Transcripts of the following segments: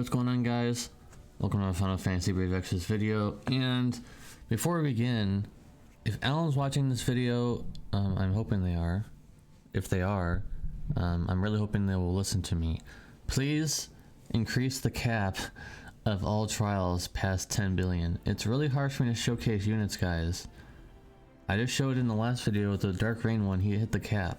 what's going on, guys? Welcome to my Final Fantasy Brave Exodus video. And before we begin, if Alan's watching this video, I'm hoping they are. If they are, I'm really hoping they will listen to me. Please increase the cap of all trials past 10 billion. It's really hard for me to showcase units, guys. I just showed in the last video with the Dark Rain one, he hit the cap.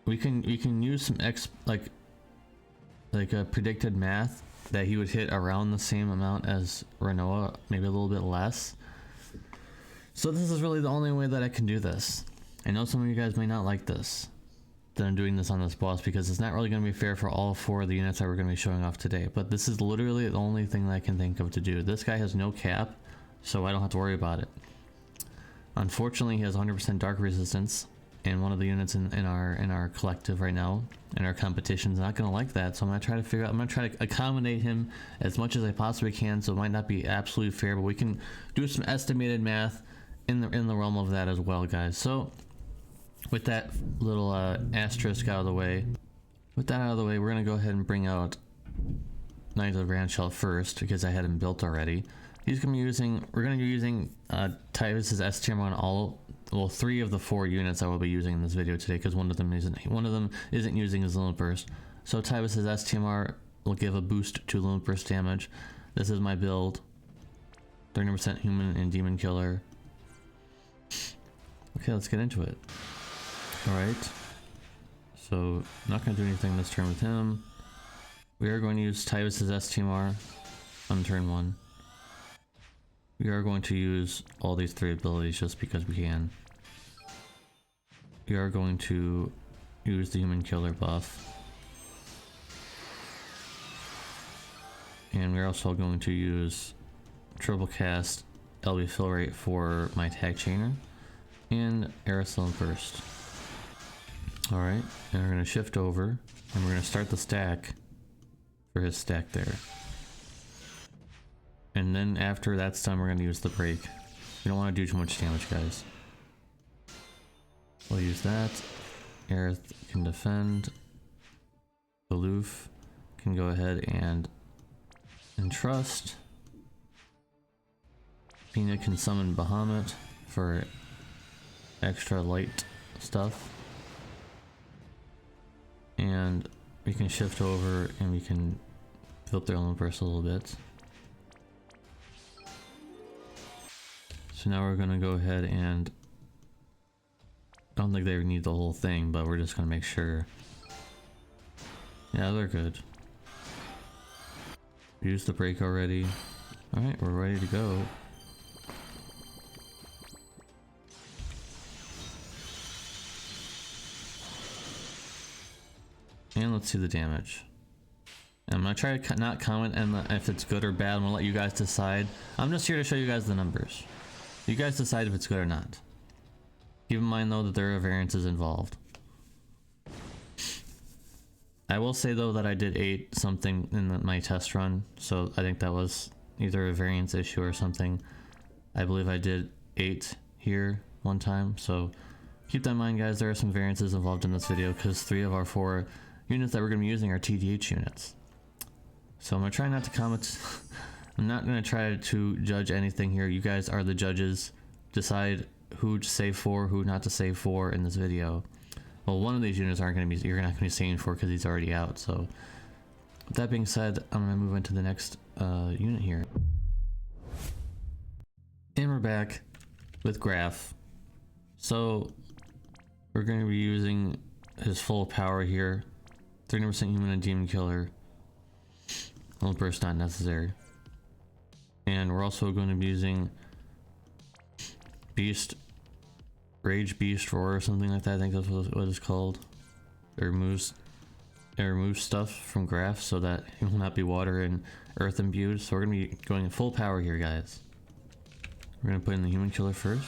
We can use some like a predicted math that he would hit around the same amount as Rainho, maybe a little bit less. So this is really the only way that I can do this. I know some of you guys may not like this, that I'm doing this on this boss, because it's not really going to be fair for all four of the units that we're going to be showing off today, but this is literally the only thing that I can think of to do. This guy has no cap, so I don't have to worry about it. Unfortunately, he has 100% dark resistance, and one of the units in our collective right now, in our competition, is not going to like that. So I'm going to try to figure out, I'm going to try to accommodate him as much as I possibly can, so it might not be absolutely fair, but we can do some estimated math in the realm of that as well, guys. So with that little asterisk out of the way, we're going to go ahead and bring out Knights of Grandshelt first, because I had him built already. We're going to be using Tyvas' S tier on all, well, 3 of the 4 units I will be using in this video today, because one of them isn't using his limit burst. So Tyvas' STMR will give a boost to limit burst damage. This is my build. 30% human and demon killer. Okay, let's get into it. Alright. So, not going to do anything this turn with him. We are going to use Tyvas' STMR on turn 1. We are going to use all these 3 abilities just because we can. We are going to use the human killer buff. And we're also going to use triple cast LB fill rate for my tag chainer and aerosol burst. Alright, and we're going to shift over and we're going to start the stack for his stack there. And then after that's done, we're going to use the break. We don't want to do too much damage, guys. We'll use that. Aerith can defend. Aloof can go ahead and entrust. Pina can summon Bahamut for extra light stuff. And we can shift over and we can flip their element burst a little bit. So now we're gonna go ahead and, I don't think they need the whole thing, but we're just gonna make sure. Yeah, they're good. Use the break already. Alright, we're ready to go. And let's see the damage. I'm gonna try to not comment on if it's good or bad. I'm gonna let you guys decide. I'm just here to show you guys the numbers. You guys decide if it's good or not. Keep in mind though that there are variances involved. I will say though that I did 8 something in my test run, so I think that was either a variance issue or something. I believe I did 8 here one time, so keep that in mind, guys. There are some variances involved in this video because 3 of our 4 units that we're going to be using are TDH units. So I'm going to try not to comment. I'm not going to try to judge anything here. You guys are the judges. Decide who to save for, who not to save for in this video. Well, one of these units aren't going to be, you're not going to be saving for because he's already out. So with that being said, I'm going to move into the next unit here. And we're back with Grahf. So we're going to be using his full power here. 30% human and demon killer. Limit burst not necessary. And we're also going to be using Rage Beast Roar or something like that. I think that's what it's called. It removes stuff from Grahf so that he will not be water and earth imbued. So we're going to be going full power here, guys. We're going to put in the human killer first.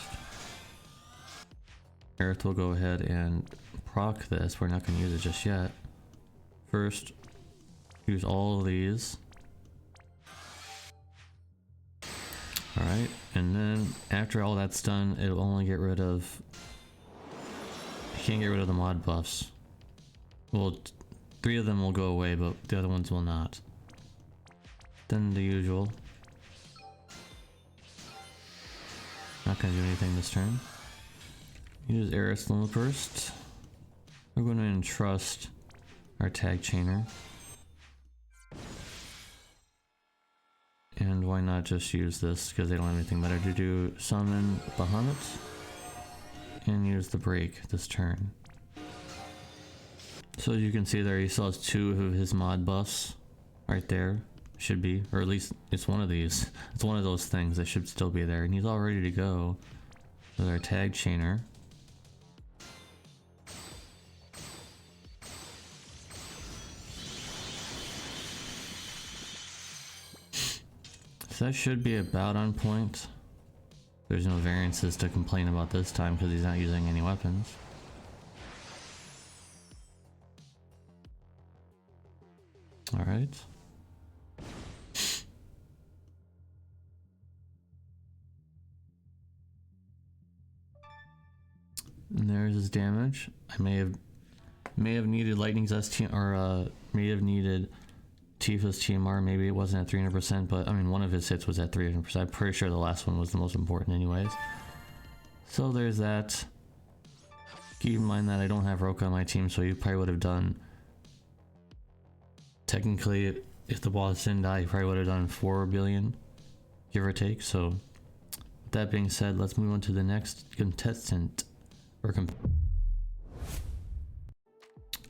Aerith will go ahead and proc this. We're not going to use it just yet. First, use all of these. Alright, and then after all that's done, it'll only get rid of... You can't get rid of the mod buffs. Well, 3 of them will go away, but the other ones will not. than the usual. Not gonna do anything this turn. Use Eris Limit Burst. We're going to entrust our tag chainer. And why not just use this, because they don't have anything better to do. Summon Bahamut and use the break this turn. So as you can see there, he still has 2 of his mod buffs right there. Should be, or at least it's one of these. It's one of those things that should still be there, and he's all ready to go with our tag chainer. So that should be about on point. There's no variances to complain about this time because he's not using any weapons. Alright. And there's his damage. I may have needed Lightning's ST, or may have needed Tifa's TMR. Maybe it wasn't at 300%, but I mean one of his hits was at 300%. I'm pretty sure the last one was the most important anyways. So there's that. Keep in mind that I don't have Roka on my team, so he probably would have done, technically, if the boss didn't die, he probably would have done 4 billion, give or take. So with that being said, let's move on to the next contestant.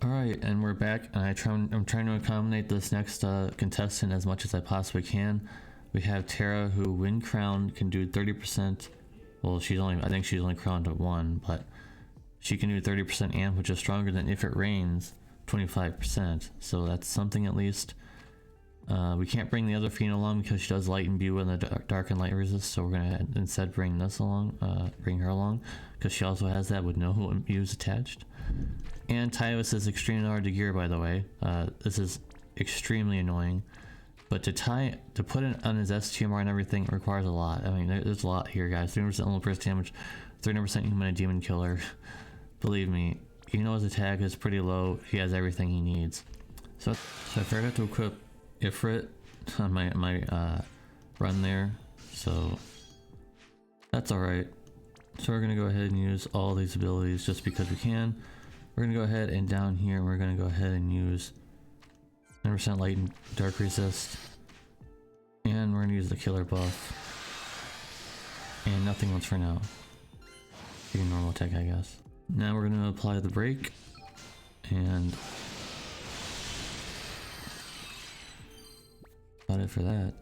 Alright, and we're back, and I'm trying to accommodate this next contestant as much as I possibly can. We have Tera, who when crowned can do 30%. Well, I think she's only crowned at 1, but she can do 30% amp, which is stronger than if it rains 25%. So that's something at least. We can't bring the other Fiend along because she does light and view and the dark and light resist, so we're gonna instead bring this along, bring her along, because she also has that with no imbues attached. And Tyvas is extremely hard to gear, by the way. This is extremely annoying, but to put it on his STMR and everything, it requires a lot. I mean, there's a lot here, guys. 300% level burst damage, 300% human and demon killer. Believe me, even though his attack is pretty low, he has everything he needs. So I forgot to equip Ifrit on my run there, so that's alright. So we're gonna go ahead and use all these abilities just because we can. We're gonna go ahead and down here we're gonna go ahead and use 100% light and dark resist, and we're gonna use the killer buff, and nothing else for now. Be a normal attack, I guess. Now we're gonna apply the break, and about it for that.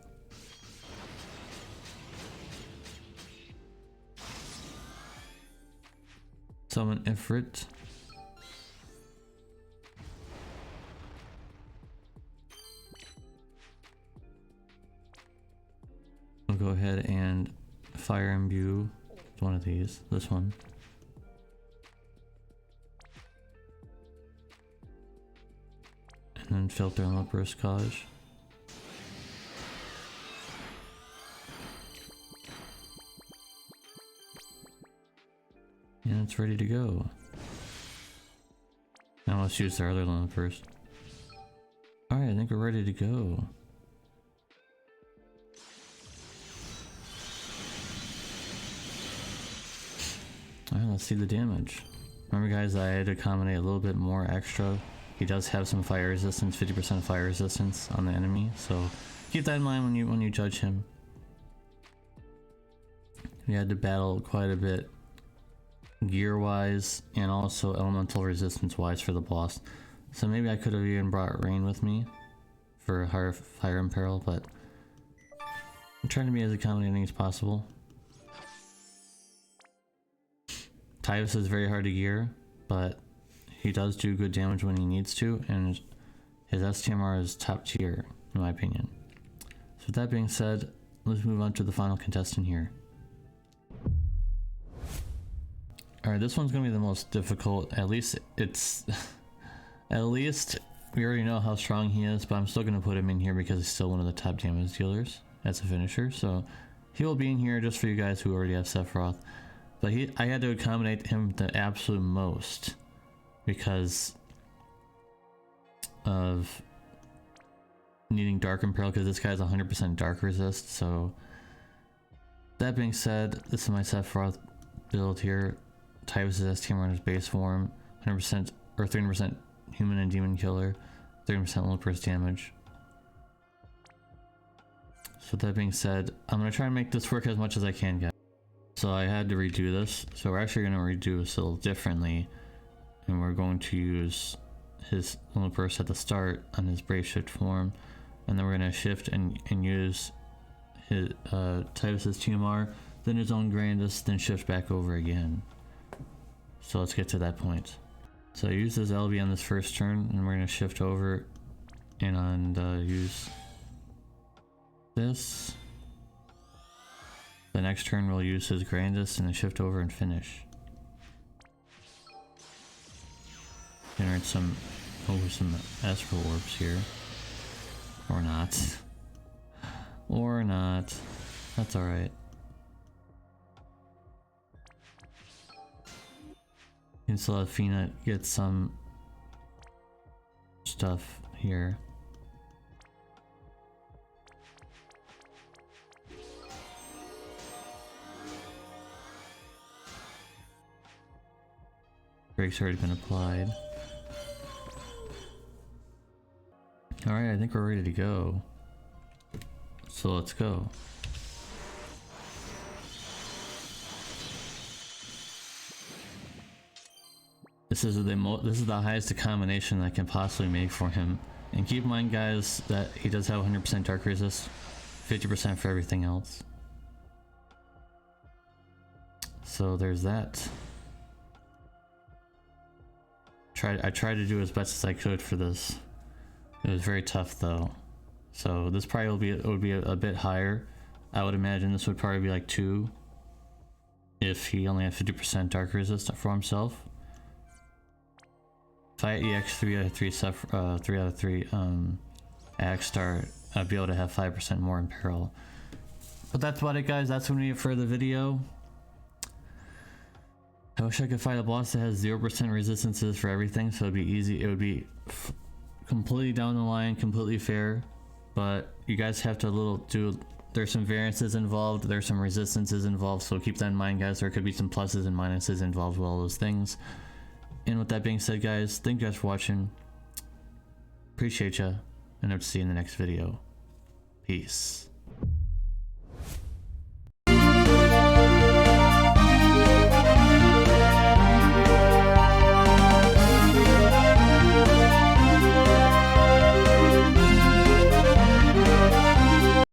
Summon Ifrit. I'll go ahead and fire imbue one of these, this one. And then filter on the burst collage. And it's ready to go. Now let's use the other one first. Alright, I think we're ready to go. Alright, let's see the damage. Remember guys, I had to accommodate a little bit more extra. He does have some fire resistance, 50% fire resistance on the enemy, so keep that in mind when you judge him. We had to battle quite a bit gear wise and also elemental resistance wise for the boss, so maybe I could have even brought Rain with me for fire imperil, but I'm trying to be as accommodating as possible. Tyvas is very hard to gear, but he does do good damage when he needs to, and his STMR is top tier in my opinion. So with that being said, let's move on to the final contestant here. Alright, this one's gonna be the most difficult. At least it's at least we already know how strong he is, but I'm still gonna put him in here because he's still one of the top damage dealers as a finisher. So he will be in here just for you guys who already have Sephiroth. But I had to accommodate him the absolute most because of needing dark imperil because this guy's 100% dark resist. So that being said, this is my Sephiroth build here. Tyvas is STM runner's base form, 100% or 300% human and demon killer, 30% low burst damage. So that being said, I'm gonna try and make this work as much as I can, guys. So I had to redo this, so we're actually gonna redo this a little differently, and we're going to use his low burst at the start on his brave shift form, and then we're gonna shift and use his Tyvas's TMR, then his own Grandis, then shift back over again. So let's get to that point. So I use this LB on this first turn, and we're gonna shift over and use this. The next turn we'll use his Grandis and then shift over and finish. Generate some astral orbs here. Or not. Or not. That's alright. And so Athena gets some stuff here. Break's already been applied. Alright, I think we're ready to go. So let's go. This is the highest combination I can possibly make for him. And keep in mind, guys, that he does have 100% dark resist, 50% for everything else. So there's that. I tried to do as best as I could for this. It was very tough though. So this probably would be a bit higher. I would imagine this would probably be like 2 if he only had 50% dark resist for himself. If I EX 3 out of 3 3 out of 3 Axe Star, I'd be able to have 5% more imperil. But that's about it, guys. That's what we need for the video. I wish I could fight a boss that has 0% resistances for everything, so it'd be easy. It would be completely down the line, completely fair. But you guys have to there's some variances involved, there's some resistances involved, so keep that in mind, guys. There could be some pluses and minuses involved with all those things. And with that being said, guys, thank you guys for watching. Appreciate ya, and hope to see you in the next video. Peace.